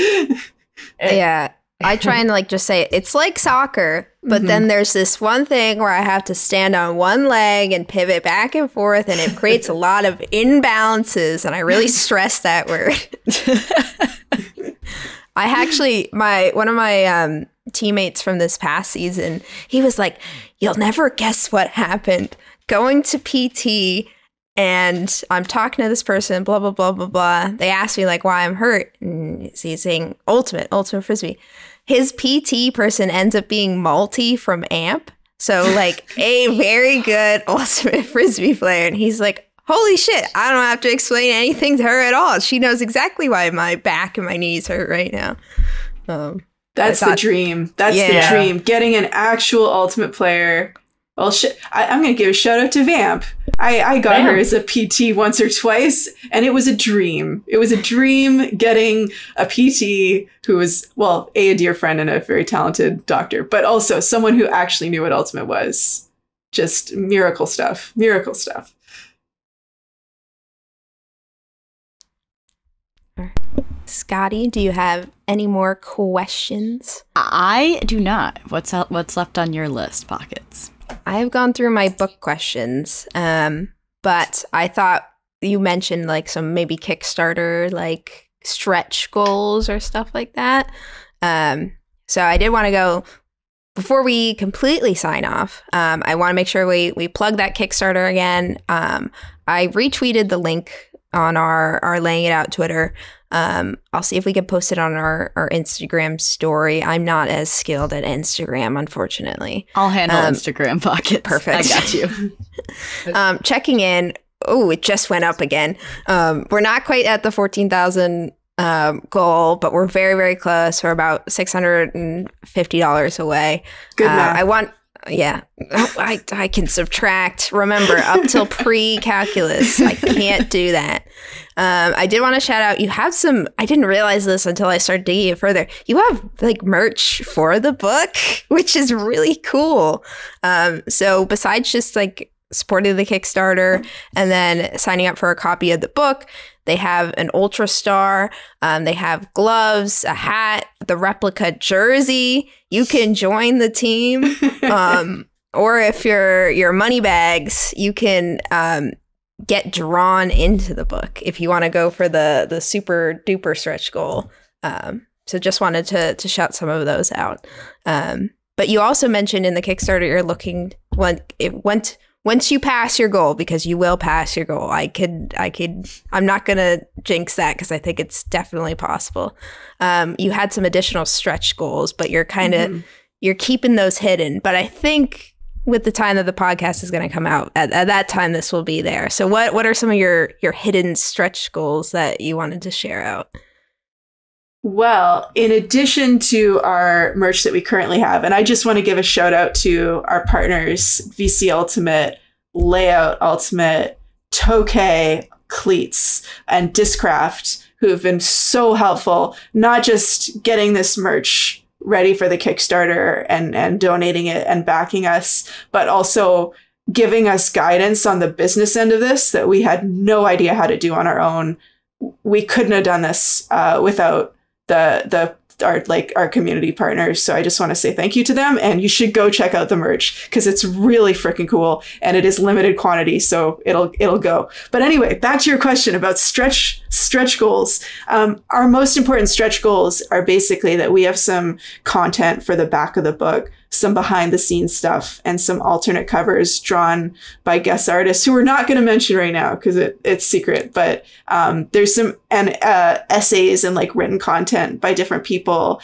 Yeah. I try and like just say it's like soccer, but then there's this one thing where I have to stand on one leg and pivot back and forth, and it creates a lot of imbalances, and I really stress that word. I actually, one of my teammates from this past season, he was like, "You'll never guess what happened. Going to PT, and I'm talking to this person, blah, blah, blah, blah, blah. They asked me like why I'm hurt. And he's saying ultimate frisbee. His PT person ends up being Multi from AMP. So like a very good ultimate frisbee player. And he's like, holy shit, I don't have to explain anything to her at all. She knows exactly why my back and my knees hurt right now. That's the dream. That's the dream. Getting an actual ultimate player. Well, I'm going to give a shout out to Vamp. I got her as a PT once or twice, and it was a dream. It was a dream getting a PT who was, well, a dear friend and a very talented doctor, but also someone who actually knew what Ultimate was. Just miracle stuff. Miracle stuff. Scotti, do you have any more questions? I do not. What's left on your list, Pockets? I've gone through my book questions, but I thought you mentioned like some maybe Kickstarter like stretch goals or stuff like that. So I did want to go, before we completely sign off, I want to make sure we plug that Kickstarter again. I retweeted the link on our Laying It Out Twitter. I'll see if we can post it on our Instagram story. I'm not as skilled at Instagram, unfortunately. I'll handle Instagram, Pockets. Perfect. I got you. Checking in. Oh, it just went up again. We're not quite at the 14,000 goal, but we're very, very close. We're about $650 away. Good math. I can subtract. Remember, up till pre-calculus, I can't do that. I did want to shout out, you have some, I didn't realize this until I started digging it further. You have like merch for the book, which is really cool. So besides just like supporting the Kickstarter and then signing up for a copy of the book, they have an Ultra Star, they have gloves, a hat, the replica jersey. You can join the team. Or if you're money bags, you can get drawn into the book if you want to go for the super duper stretch goal. So just wanted to shout some of those out. But you also mentioned in the Kickstarter you're looking once you pass your goal, because you will pass your goal. I'm not gonna jinx that because I think it's definitely possible. You had some additional stretch goals, but you're kind of you're keeping those hidden. But I think with the time that the podcast is going to come out, at that time, this will be there. So what are some of your hidden stretch goals that you wanted to share out? Well, in addition to our merch that we currently have, and I just want to give a shout out to our partners, VC Ultimate, Layout Ultimate, Tokay, Cleats, and Discraft, who have been so helpful, not just getting this merch ready for the Kickstarter and donating it and backing us, but also giving us guidance on the business end of this that we had no idea how to do on our own. We couldn't have done this without our community partners. So I just want to say thank you to them, and you should go check out the merch because it's really freaking cool and it is limited quantity, so it'll go. But anyway, back to your question about stretch goals. Our most important stretch goals are basically that we have some content for the back of the book, some behind the scenes stuff, and some alternate covers drawn by guest artists who we're not going to mention right now because it's secret. But there's some essays and like written content by different people.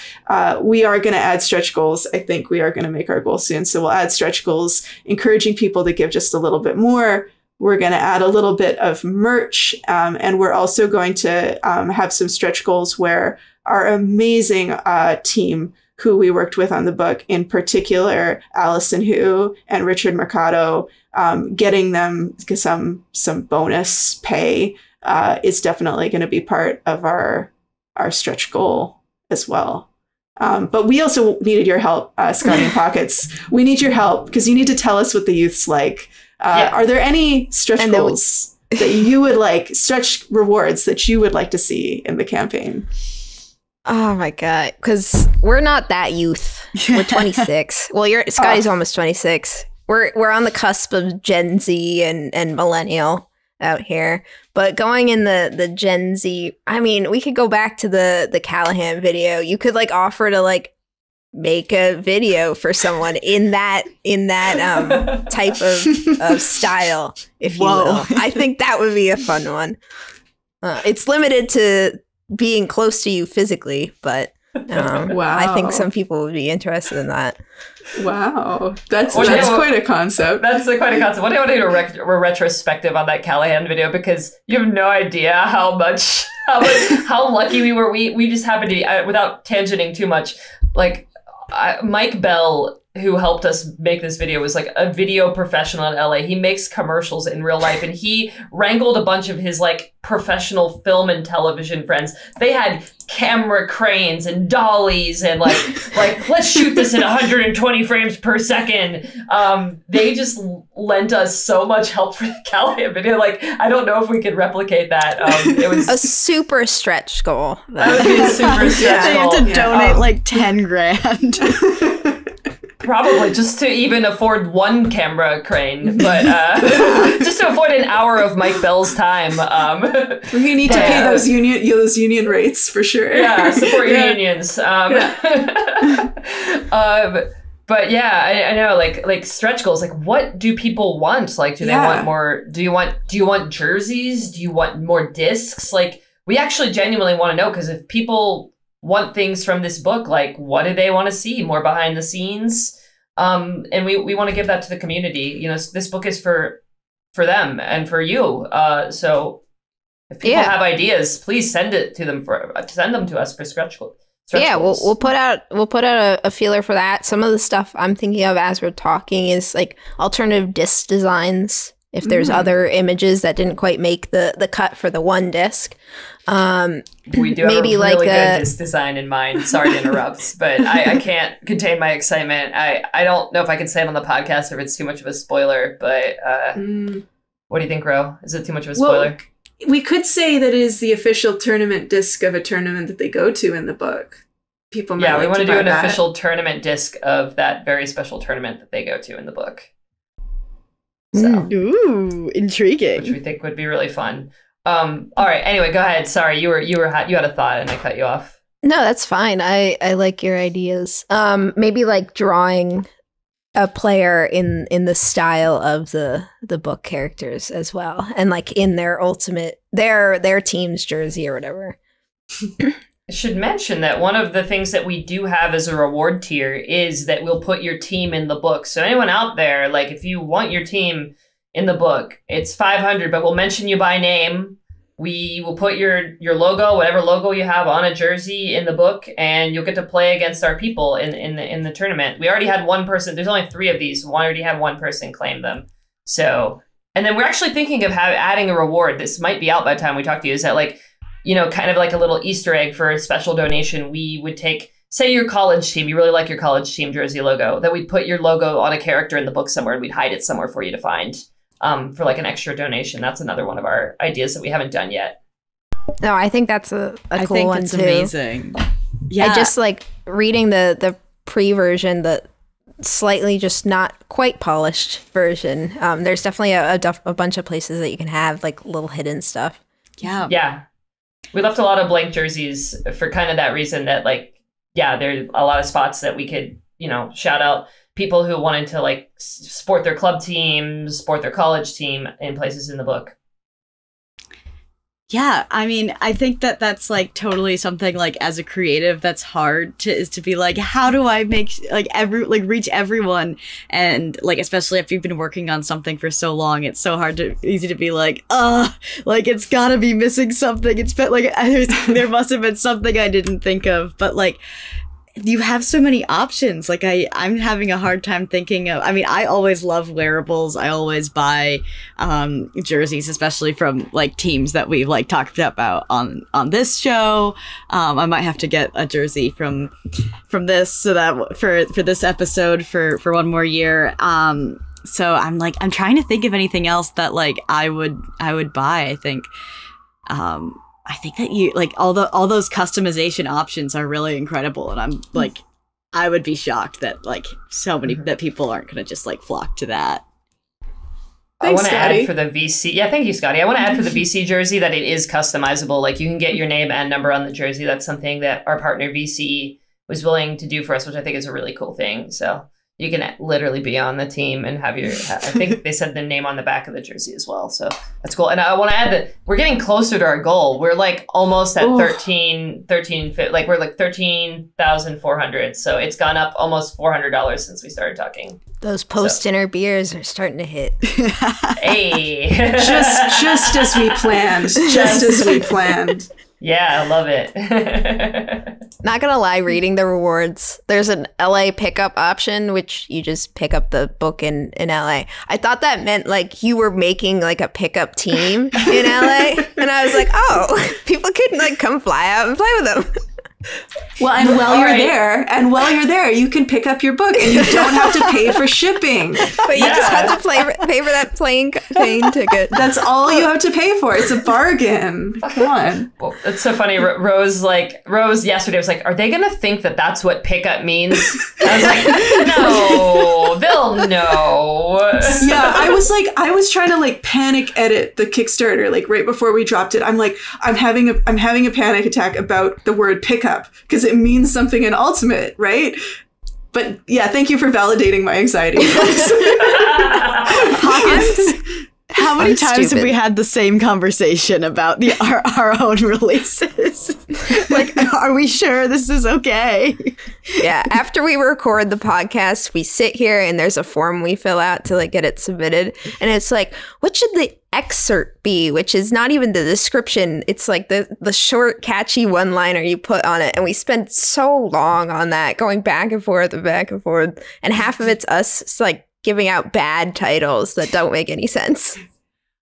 We are going to add stretch goals. I think we are going to make our goal soon. So we'll add stretch goals, encouraging people to give just a little bit more. We're going to add a little bit of merch. And we're also going to have some stretch goals where our amazing team who we worked with on the book, in particular, Allison Hu and Richard Mercado, getting them some bonus pay is definitely going to be part of our stretch goal as well. But we also needed your help, Scotti and Pockets. We need your help because you need to tell us what the youth's like. Are there any stretch goals that you would like, stretch rewards that you would like to see in the campaign? Oh my God. Because we're not that youth. We're 26. Well, Scotty's almost 26. We're on the cusp of Gen Z and millennial out here. But going in the Gen Z, I mean, we could go back to the Callahan video. You could like offer to like make a video for someone in that type of style, if you will. I think that would be a fun one. It's limited to being close to you physically, but wow. I think some people would be interested in that. Wow, that's quite a concept. That's quite a concept. One day I want to do a retrospective on that Callahan video because you have no idea how lucky we were. We just happened to be, without tangenting too much, like Mike Bell, who helped us make this video, was like a video professional in LA. He makes commercials in real life, and he wrangled a bunch of his like professional film and television friends. They had camera cranes and dollies and like let's shoot this at 120 frames per second. They just lent us so much help for the Callahan video. Like, I don't know if we could replicate that. It was a super stretch goal. That would be a super stretch goal. They had to donate like 10 grand. Probably just to even afford one camera crane, but just to afford an hour of Mike Bell's time. We need to pay those union rates for sure. Yeah, support your unions. But yeah, I know, like stretch goals. Like, what do people want? Like, do they want more? Do you want jerseys? Do you want more discs? Like, we actually genuinely want to know, because if people want things from this book, like, what do they want to see? More behind the scenes, and we want to give that to the community. You know, this book is for them and for you. So if people have ideas, please send them to us for stretch goals. We'll put out a feeler for that. Some of the stuff I'm thinking of as we're talking is like alternative disc designs. If there's other images that didn't quite make the cut for the one disc. We do maybe have a really good disc design in mind. Sorry to interrupt, but I can't contain my excitement. I don't know if I can say it on the podcast or if it's too much of a spoiler, but what do you think, Ro? Is it too much of a spoiler? Well, we could say that it is the official tournament disc of a tournament that they go to in the book. People might we want to do an official tournament disc of that very special tournament that they go to in the book. So, ooh, intriguing. Which we think would be really fun. All right. Anyway, go ahead. Sorry, you had a thought and I cut you off. No, that's fine. I like your ideas. Maybe like drawing a player in the style of the book characters as well, and like in their ultimate their team's jersey or whatever. I should mention that one of the things that we do have as a reward tier is that we'll put your team in the book. So anyone out there, like, if you want your team in the book, it's 500, but we'll mention you by name. We will put your logo, whatever logo you have, on a jersey in the book, and you'll get to play against our people in the tournament. We already had one person. There's only 3 of these. We already had one person claim them. So, and then we're actually thinking of adding a reward. This might be out by the time we talk to you. Is that, like, you know, kind of like a little Easter egg for a special donation? We would take, say, your college team. You really like your college team jersey logo. That we'd put your logo on a character in the book somewhere, and we'd hide it somewhere for you to find. For like an extra donation. That's another one of our ideas that we haven't done yet. No, I think that's a cool one too. Amazing. Yeah, I just like reading the pre-version, the slightly just not quite polished version. There's definitely a bunch of places that you can have like little hidden stuff. Yeah. We left a lot of blank jerseys for kind of that reason, that like, there's a lot of spots that we could, you know, shout out people who wanted to like sport their club team, sport their college team in places in the book. Yeah, I mean, I think that's like totally something like as a creative that's hard to be like, how do I make like reach everyone? And like, especially if you've been working on something for so long, it's so easy to be like, like it's gotta be missing something. It's like there must have been something I didn't think of, but like, you have so many options. Like I'm having a hard time thinking of, I mean, I always love wearables. I always buy jerseys, especially from like teams that we've like talked about on this show. I might have to get a jersey from this so that for this episode for one more year. So I'm trying to think of anything else that like I would buy. I think that you like all those customization options are really incredible, and I'm like, I would be shocked that like so many that people aren't going to just like flock to that. I want to add for the VC. Yeah, thank you, Scotty. I want to add for the VC jersey that it is customizable. Like you can get your name and number on the jersey. That's something that our partner VC was willing to do for us, which I think is a really cool thing. So you can literally be on the team and have your, I think they said the name on the back of the jersey as well. So that's cool. And I want to add that we're getting closer to our goal. We're like almost at 13, like we're like 13,400. So it's gone up almost $400 since we started talking. Those post-dinner beers are starting to hit. Hey. just as we planned. Just as we planned. Yeah, I love it. Not gonna lie, reading the rewards, there's an LA pickup option, which you just pick up the book in LA. I thought that meant like you were making like a pickup team in LA. And I was like, oh, people could like come fly out and play with them. Well, and while you're there, you can pick up your book and you don't have to pay for shipping. But you just have to pay for that plane ticket. That's all you have to pay for. It's a bargain. Come on. Well, it's so funny. Rose yesterday was like, are they going to think that that's what pickup means? I was like, no, they'll know. Yeah, I was trying to like panic edit the Kickstarter like right before we dropped it. I'm like, I'm having a panic attack about the word pickup because it means something in Ultimate, right? But yeah, thank you for validating my anxiety. Pockets. How many times have we had the same conversation about our own releases? Like, are we sure this is okay? Yeah, after we record the podcast, we sit here and there's a form we fill out to like get it submitted. And it's like, what should the excerpt be? Which is not even the description. It's like the short, catchy one-liner you put on it. And we spent so long on that, going back and forth and back and forth. And half of it's us like giving out bad titles that don't make any sense.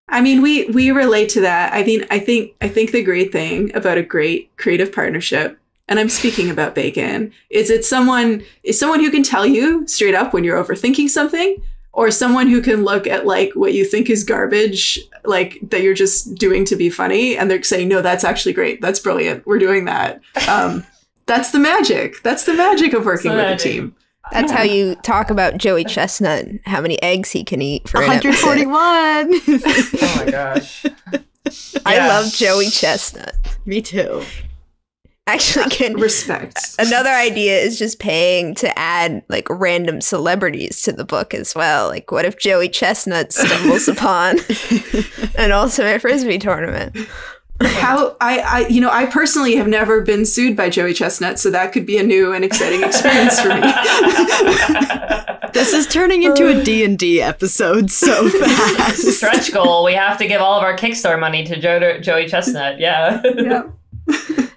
I mean, we relate to that. I mean, I think the great thing about a great creative partnership, and I'm speaking about Bacon, is someone who can tell you straight up when you're overthinking something, or someone who can look at like what you think is garbage, like that you're just doing to be funny, and they're saying, no, that's actually great. That's brilliant. We're doing that. That's the magic. That's the magic of working with a team. That's how you talk about Joey Chestnut and how many eggs he can eat for 141. Oh my gosh. I love Joey Chestnut. Me too. Actually, respect. Another idea is just paying to add like random celebrities to the book as well. Like, what if Joey Chestnut stumbles upon an ultimate frisbee tournament? How I personally have never been sued by Joey Chestnut, so that could be a new and exciting experience for me. This is turning into a D&D episode so fast. Stretch goal. We have to give all of our Kickstarter money to Joey Chestnut. Yeah.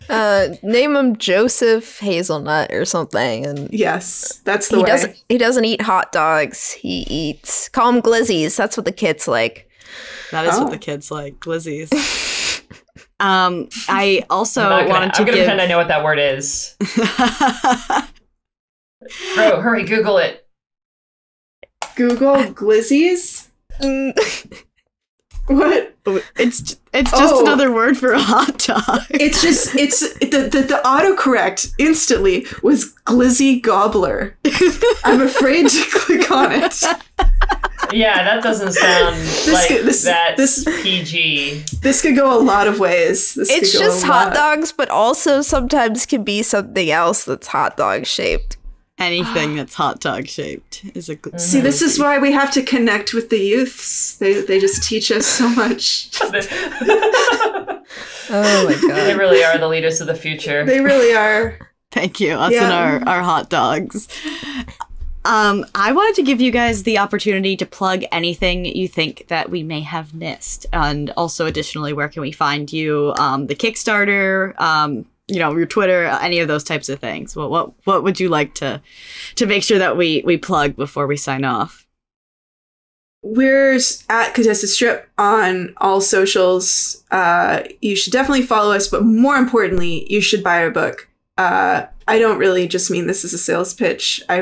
Yeah. Name him Joseph Hazelnut or something. And yes, that's the way. He doesn't eat hot dogs. Call him glizzies. That's what the kids like. That is what the kids like. Glizzies. I also wanted to pretend I know what that word is. Bro, hurry, Google it. Google glizzies? What? It's just another word for a hot dog. It's the autocorrect instantly was glizzy gobbler. I'm afraid to click on it. Yeah, that doesn't sound that's PG. This could go a lot of ways. It's just hot dogs, but also sometimes can be something else that's hot dog shaped. Anything that's hot dog shaped is a glizzy. See, this is why we have to connect with the youths. They just teach us so much. Oh my god. They really are the leaders of the future. They really are. Thank you. Us and our hot dogs. I wanted to give you guys the opportunity to plug anything you think that we may have missed. And also, additionally, where can we find you? The Kickstarter, your Twitter, any of those types of things. What would you like to make sure that we plug before we sign off? We're at Contested Strip on all socials. You should definitely follow us, but more importantly, you should buy our book. I don't really just mean this as a sales pitch. I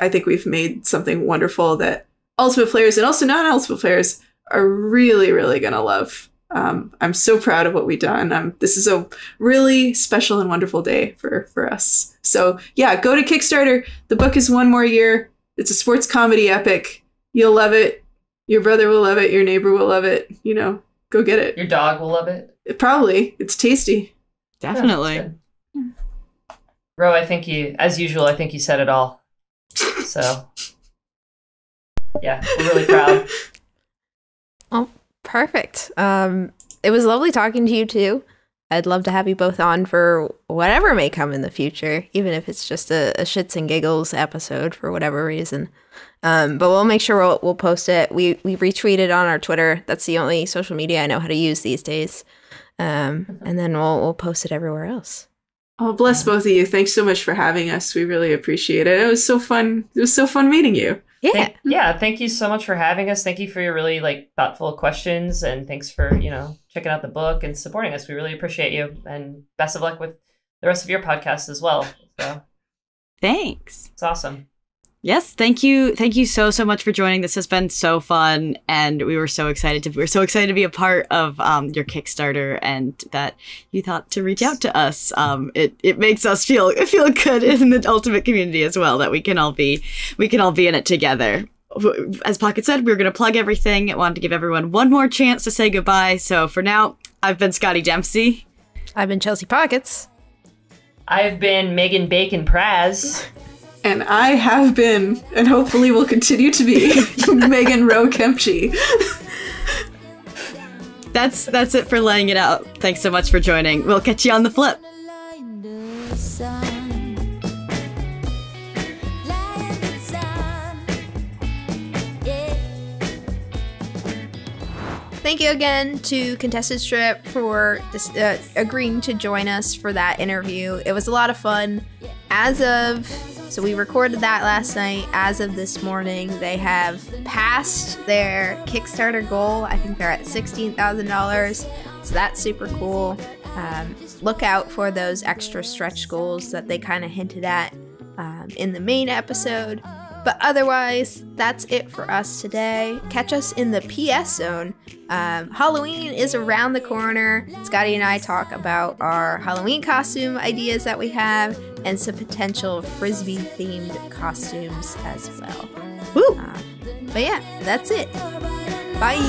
think we've made something wonderful that Ultimate players and also non-Ultimate players are really, really going to love. I'm so proud of what we've done. This is a really special and wonderful day for us. So yeah, go to Kickstarter. The book is one more year. It's a sports comedy epic. You'll love it. Your brother will love it. Your neighbor will love it. Go get it. Your dog will love it. Probably. It's tasty. Definitely. Ro, I think as usual, I think you said it all. So, yeah, we're really proud. Oh, perfect. It was lovely talking to you too. I'd love to have you both on for whatever may come in the future, even if it's just a shits and giggles episode for whatever reason. But we'll make sure we'll post it. We retweet it on our Twitter. That's the only social media I know how to use these days. And then we'll post it everywhere else. Oh, bless both of you. Thanks so much for having us. We really appreciate it. It was so fun. It was so fun meeting you. Yeah. Thank you so much for having us. Thank you for your really thoughtful questions, and thanks for, checking out the book and supporting us. We really appreciate you, and best of luck with the rest of your podcast as well. So thanks. It's awesome. Yes, thank you so much for joining. This has been so fun, and we're so excited to be a part of your Kickstarter, and that you thought to reach out to us. It makes us feel good in the Ultimate community as well, that we can all be in it together. As Pocket said, we're going to plug everything. I wanted to give everyone one more chance to say goodbye. So for now, I've been Scotti Dempsey. I've been Chelsea Pockets. I've been Meghan Bacon Praz. And I have been, and hopefully will continue to be, Meghan Rowe Kemp-Gee. That's it for laying it out. Thanks so much for joining. We'll catch you on the flip. Thank you again to Contested Strip for agreeing to join us for that interview. It was a lot of fun. So we recorded that last night. As of this morning, they have passed their Kickstarter goal. I think they're at $16,000. So that's super cool. Look out for those extra stretch goals that they kind of hinted at in the main episode. But otherwise, that's it for us today. Catch us in the PS zone. Halloween is around the corner. Scotti and I talk about our Halloween costume ideas that we have and some potential frisbee-themed costumes as well. Woo! But yeah, that's it. Bye!